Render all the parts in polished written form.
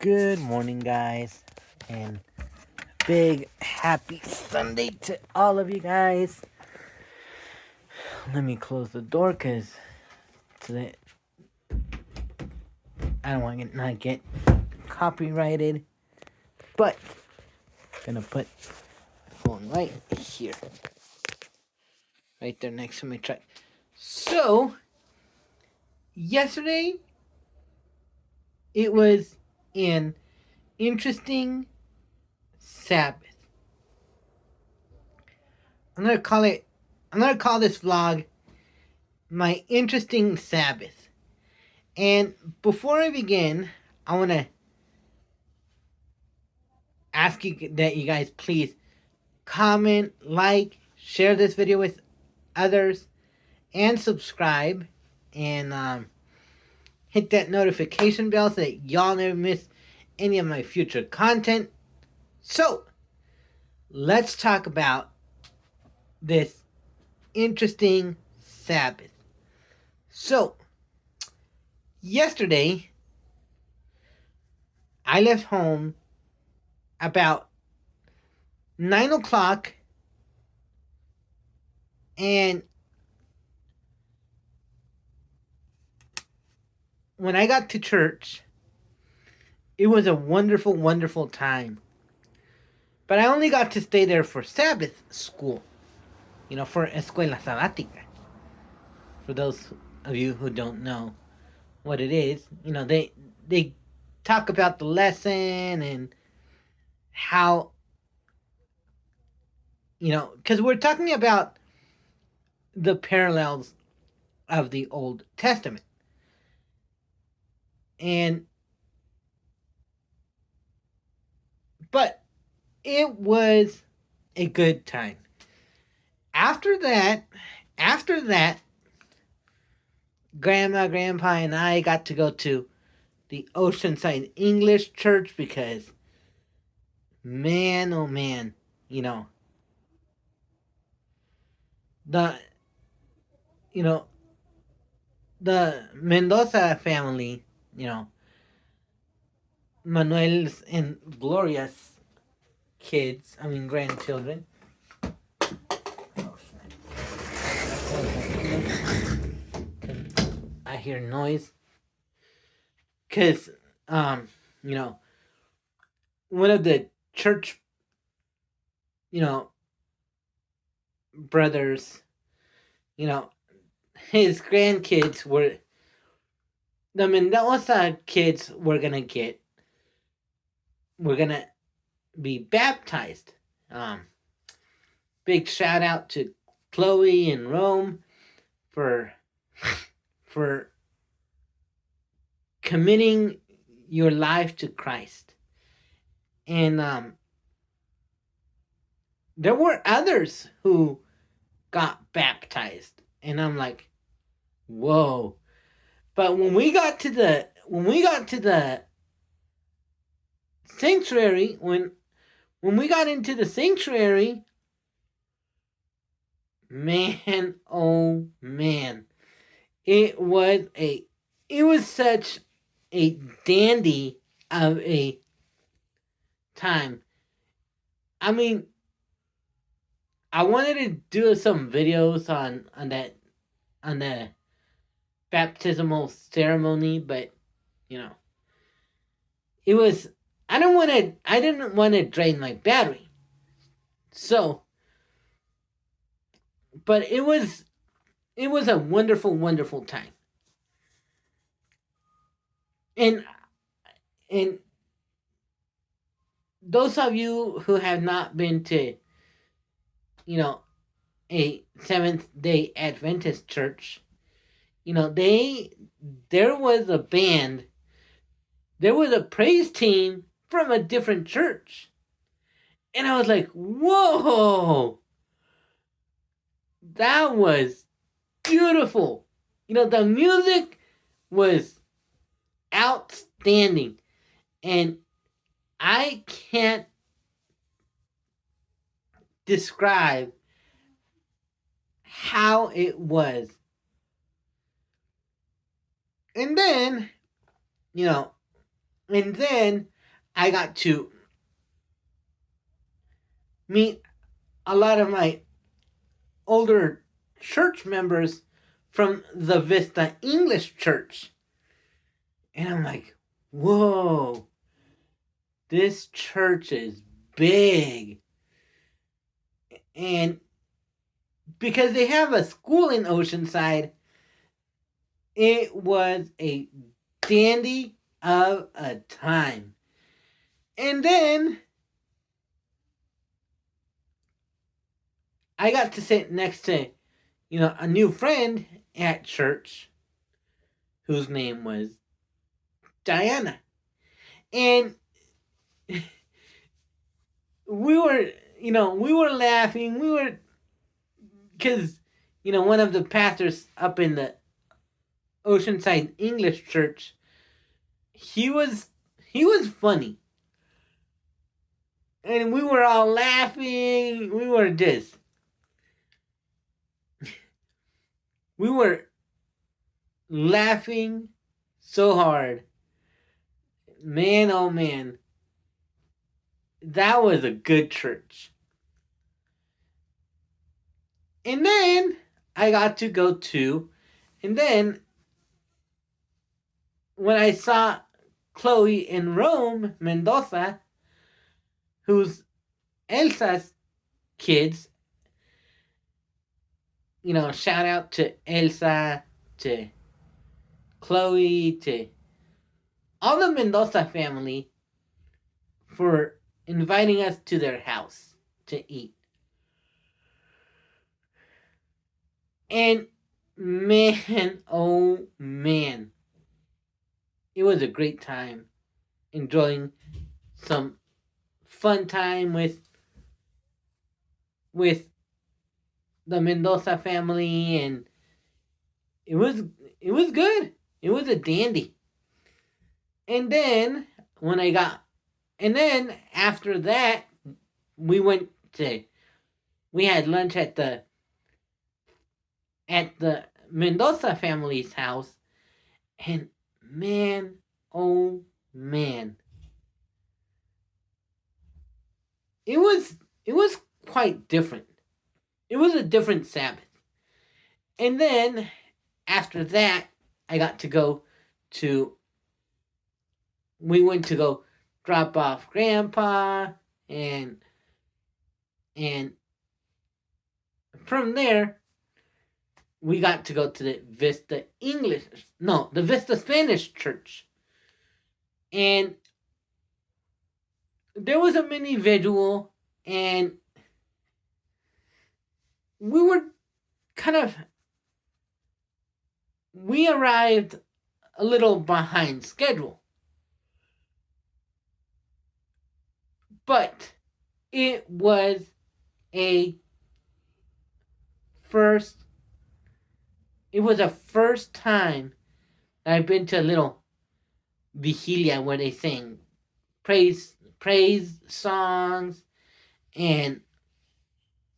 Good morning, guys, and big happy Sunday to all of you guys. Let me close the door because today I don't want to not get copyrighted, but I'm gonna put my phone right here, right there next to my truck. So, yesterday it was an interesting Sabbath. I'm gonna call this vlog my interesting Sabbath. And before I begin, I want to ask you that you guys please comment, like, share this video with others, and subscribe, and hit that notification bell so that y'all never miss any of my future content. So, let's talk about this interesting Sabbath. So, yesterday, I left home about 9 o'clock, and when I got to church, it was a wonderful, wonderful time. But I only got to stay there for Sabbath school, for escuela sabática. For those of you who don't know what it is, they talk about the lesson and how, because we're talking about the parallels of the Old Testament. But it was a good time. After that, Grandma, Grandpa, and I got to go to the Oceanside English Church because, man, oh man, the the Mendoza family, Manuel's and Gloria's grandchildren. I hear noise. Because, one of the church, brothers, his grandkids were, the Mendoza kids were gonna be baptized. Big shout out to Chloe and Rome for committing your life to Christ. And there were others who got baptized, and I'm like, whoa. But when we got to the sanctuary, when we got into the sanctuary, man, oh man, it was such a dandy of a time. I mean, I wanted to do some videos on the baptismal ceremony, but it was, I didn't want to drain my battery. So, but it was a wonderful, wonderful time. And those of you who have not been to, a Seventh-day Adventist church, there was a band, there was a praise team from a different church. And I was like, whoa, that was beautiful. The music was outstanding. And I can't describe how it was. And then, I got to meet a lot of my older church members from the Vista English Church. And I'm like, whoa, this church is big. And because they have a school in Oceanside, it was a dandy of a time. And then I got to sit next to, a new friend at church whose name was Diana. And we were laughing. Because, one of the pastors up in the Oceanside English Church, he was funny. And we were all laughing. We were laughing so hard. Man, oh man. That was a good church. And then I got to go to, and then when I saw Chloe in Rome, Mendoza, who's Elsa's kids, shout out to Elsa, to Chloe, to all the Mendoza family for inviting us to their house to eat. And man, oh man, it was a great time enjoying some fun time with the Mendoza family, and it was good. It was a dandy. And then after that, we had lunch at the Mendoza family's house, and man, oh man, it was quite different. It was a different Sabbath. And then after that, I got to go to. We went to go drop off Grandpa, and from there we got to go to the Vista Spanish Church. And there was a mini vigil, and we arrived a little behind schedule. But it was a first time I've been to a little vigilia where they sing praise songs, and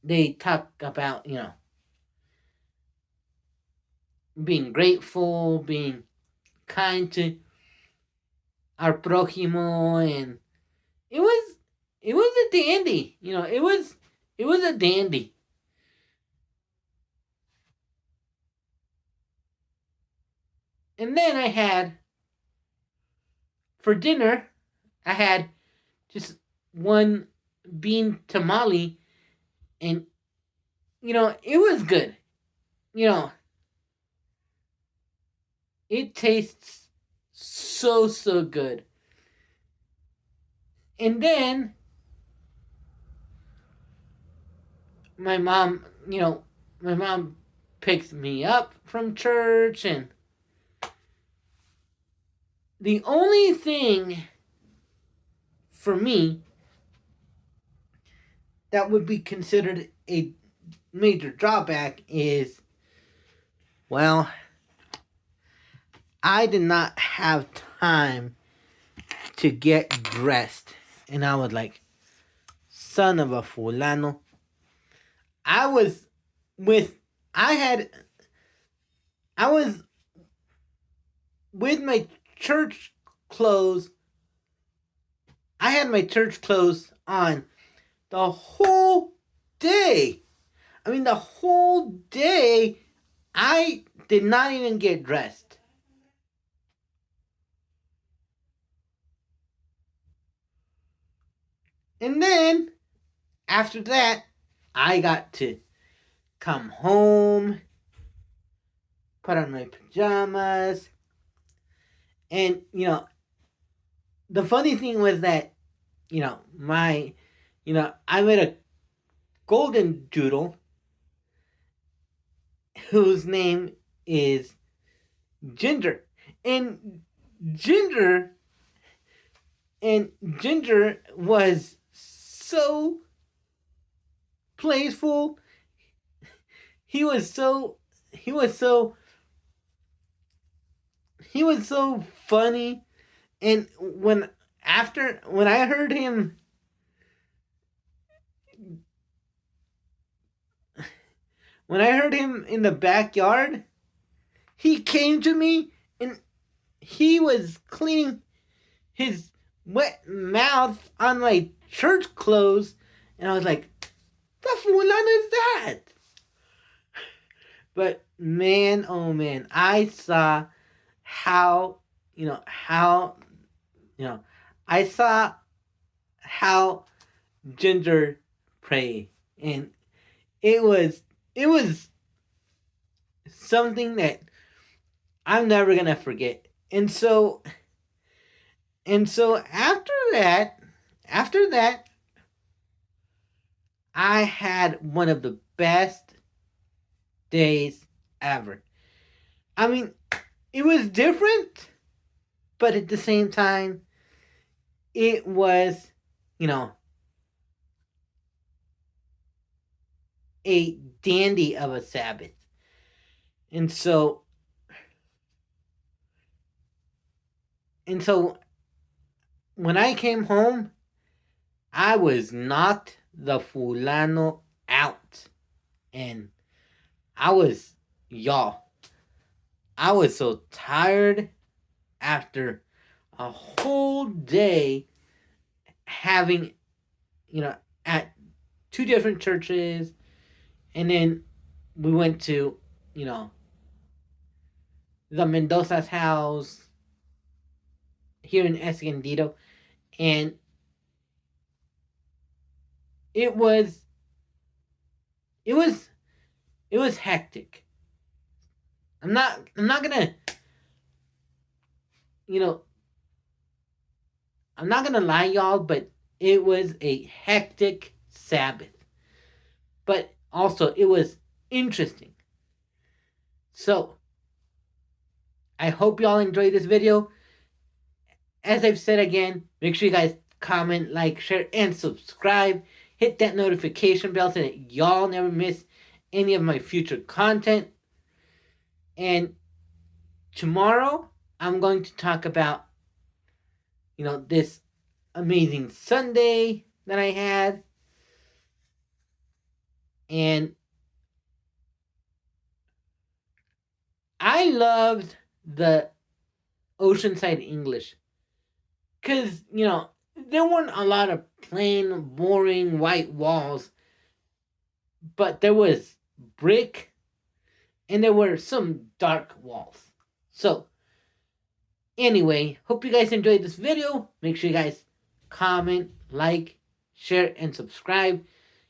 they talk about, being grateful, being kind to our prójimo, and it was a dandy. It was a dandy. And then for dinner, I had just one bean tamale, and it was good. It tastes so good. And then my mom picks me up from church, and the only thing for me that would be considered a major drawback is, well, I did not have time to get dressed. And I was like, son of a fulano. I was with my church clothes I had my church clothes on the whole day. I mean, the whole day, I did not even get dressed. And then, after that, I got to come home, put on my pajamas, and, the funny thing was that, I made a golden doodle whose name is Ginger. And Ginger Ginger was so playful. He was so funny. And when I heard him in the backyard, he came to me and he was cleaning his wet mouth on my church clothes, and I was like, "The fulano is that?" But man, oh man, I saw how I saw how Ginger prayed, and it was something that I'm never gonna forget. And so after that, I had one of the best days ever. I mean, it was different, but at the same time, it was, a dandy of a Sabbath. And so when I came home, I was knocked the fulano out. And I was so tired after a whole day having, at two different churches. And then we went to, the Mendoza's house here in Escondido. And it was hectic. I'm not gonna I'm not gonna lie, y'all, but it was a hectic Sabbath. But also it was interesting. So I hope y'all enjoyed this video. As I've said again, make sure you guys comment, like, share, and subscribe. Hit that notification bell so that y'all never miss any of my future content. And tomorrow, I'm going to talk about, this amazing Sunday that I had. And I loved the Oceanside English. Because, there weren't a lot of plain, boring white walls. But there was brick and there were some dark walls. So, anyway, hope you guys enjoyed this video. Make sure you guys comment, like, share, and subscribe.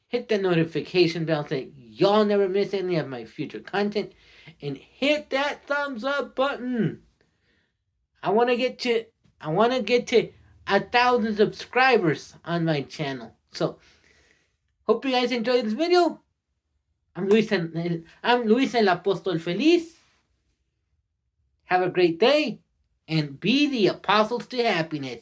Hit the notification bell so that y'all never miss any of my future content. And hit that thumbs up button. I want to get to 1,000 subscribers on my channel. So, hope you guys enjoyed this video. I'm Luis el Apóstol Feliz. Have a great day and be the apostles to happiness.